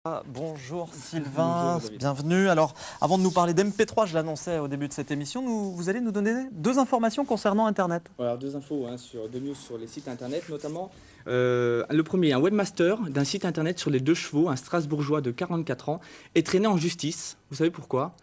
Bonjour Sylvain, Bonjour, David. bienvenue. Alors, avant de nous parler d'MP3, je l'annonçais au début de cette émission, vous allez nous donner deux informations concernant Internet. Alors, deux infos, deux news sur les sites internet, notamment le premier, un webmaster d'un site internet sur les deux chevaux, un Strasbourgeois de 44 ans, est traîné en justice. Vous savez pourquoi?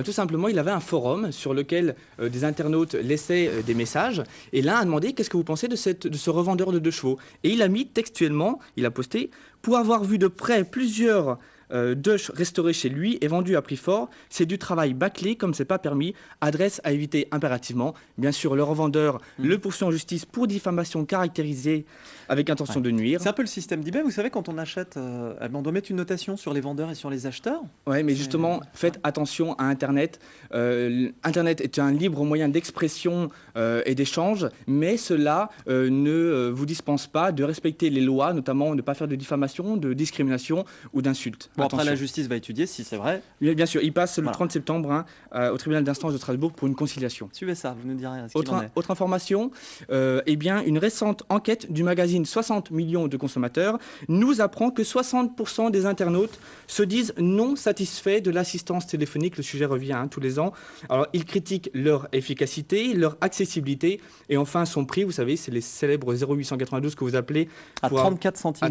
Tout simplement, il avait un forum sur lequel des internautes laissaient des messages, et l'un a demandé qu'est-ce que vous pensez de ce revendeur de deux chevaux. Et il a mis textuellement, il a posté, pour avoir vu de près plusieurs d'œufs restaurés chez lui et vendus à prix fort, c'est du travail bâclé comme c'est pas permis, adresse à éviter impérativement. Bien sûr, le revendeur le poursuit en justice pour diffamation caractérisée avec intention de nuire. C'est un peu le système d'eBay, vous savez, quand on achète, on doit mettre une notation sur les vendeurs et sur les acheteurs. Oui, mais justement, faites attention à Internet. Internet est un libre moyen d'expression et d'échange, mais cela ne vous dispense pas de respecter les lois, notamment de ne pas faire de diffamation, de discrimination ou d'insultes. Bon, après, la justice va étudier si c'est vrai. Bien sûr, il passe le 30 septembre au tribunal d'instance de Strasbourg pour une conciliation. Suivez ça, vous nous direz ce qu'il en est. Autre information, une récente enquête du magazine 60 millions de consommateurs nous apprend que 60% des internautes se disent non satisfaits de l'assistance téléphonique. Le sujet revient tous les ans. Alors, ils critiquent leur efficacité, leur accessibilité et enfin son prix. Vous savez, c'est les célèbres 0,892 que vous appelez à 34 centimes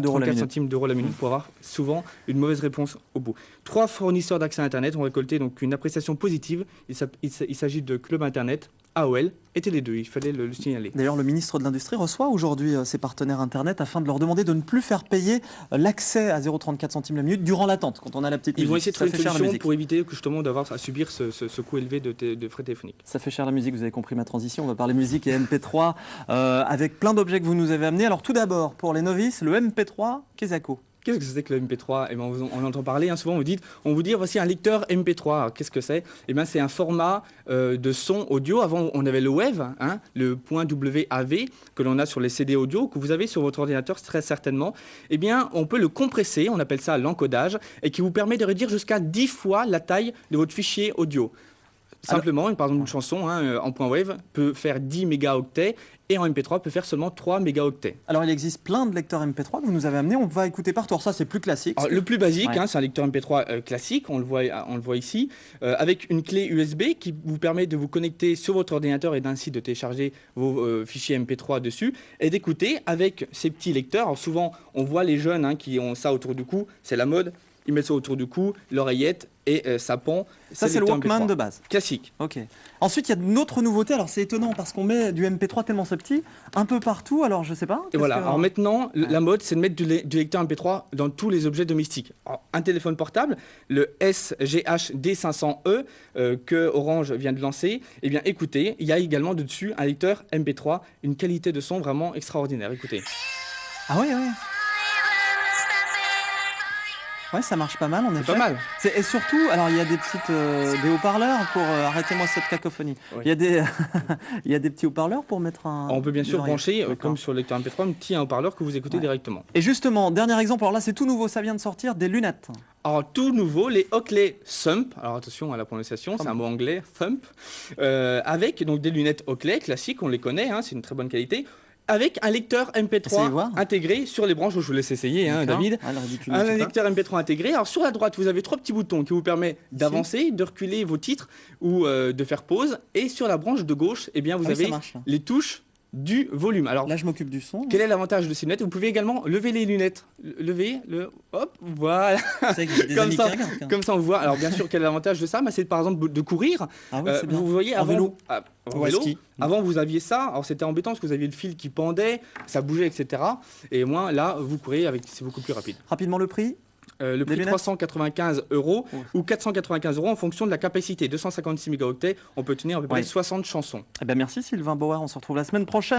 d'euros la minute pour avoir souvent une mauvaise réponse au bout. 3 fournisseurs d'accès à Internet ont récolté donc une appréciation positive. Il s'agit de Club Internet, AOL et Télé2. Il fallait le signaler. D'ailleurs, le ministre de l'Industrie reçoit aujourd'hui ses partenaires Internet afin de leur demander de ne plus faire payer l'accès à 0,34 centimes la minute durant l'attente, quand on a la petite musique. Ils vont essayer de trouver une solution pour éviter justement d'avoir à subir ce coût élevé de frais téléphoniques. Ça fait cher la musique, vous avez compris ma transition. On va parler musique et MP3 avec plein d'objets que vous nous avez amenés. Alors tout d'abord, pour les novices, le MP3 Kezako. Qu'est-ce que c'est que le MP3? On entend parler, souvent on vous dit voici un lecteur MP3. Qu'est-ce que c'est? C'est un format de son audio. Avant, on avait le WAV, le .wav que l'on a sur les CD audio, que vous avez sur votre ordinateur très certainement. On peut le compresser, on appelle ça l'encodage, et qui vous permet de réduire jusqu'à 10 fois la taille de votre fichier audio. Simplement, par exemple, une chanson en .wav peut faire 10 mégaoctets et en MP3 peut faire seulement 3 mégaoctets. Alors, il existe plein de lecteurs MP3 que vous nous avez amenés. On va écouter partout. Alors ça, c'est plus classique. Alors, le plus basique, c'est un lecteur MP3 classique. On le voit ici, avec une clé USB qui vous permet de vous connecter sur votre ordinateur et ainsi de télécharger vos fichiers MP3 dessus et d'écouter avec ces petits lecteurs. Alors, souvent, on voit les jeunes qui ont ça autour du cou. C'est la mode. Ils mettent ça autour du cou, l'oreillette et ça pend. Ça, c'est le Walkman de base. Classique. Ok. Ensuite, il y a une autre nouveauté. Alors, c'est étonnant parce qu'on met du MP3 tellement c'est petit, un peu partout. Alors, je sais pas. Et voilà. Alors maintenant, la mode, c'est de mettre du lecteur MP3 dans tous les objets domestiques. Alors, un téléphone portable, le SGH D500E que Orange vient de lancer. Écoutez, il y a également dessus un lecteur MP3, une qualité de son vraiment extraordinaire. Écoutez. Ah oui, oui. Ouais, ça marche pas mal, en effet. C'est pas mal. Et surtout, alors il y a des petites des haut-parleurs pour arrêtez-moi cette cacophonie. Oui. Il y a des petits haut-parleurs pour mettre un. On peut bien sûr brancher, comme sur le lecteur MP3, un petit haut-parleur que vous écoutez directement. Et justement, dernier exemple. Alors là, c'est tout nouveau, ça vient de sortir, des lunettes. Alors tout nouveau, les Oakley Thumb. Alors attention à la prononciation, c'est un mot anglais, Thumb, avec donc des lunettes Oakley classiques, on les connaît, c'est une très bonne qualité. Avec un lecteur MP3 intégré sur les branches. Je vous laisse essayer, David. Un lecteur MP3 intégré. Alors sur la droite, vous avez 3 petits boutons qui vous permettent d'avancer, de reculer vos titres ou de faire pause. Et sur la branche de gauche, vous avez les touches du volume. Alors là, je m'occupe du son. Quel est l'avantage de ces lunettes? Vous pouvez également lever les lunettes. Hop, voilà. Comme ça, on voit. Alors bien sûr, quel est l'avantage de ça? C'est par exemple de courir. Ah oui, vous voyez avant vélo. Avant, vous aviez ça. Alors c'était embêtant parce que vous aviez le fil qui pendait, ça bougeait, etc. Et moins là, vous courez c'est beaucoup plus rapide. Rapidement le prix. Le prix 395 € ou 495 € en fonction de la capacité. 256 mégaoctets, on peut tenir à peu près 60 chansons. Merci Sylvain Bauer, on se retrouve la semaine prochaine.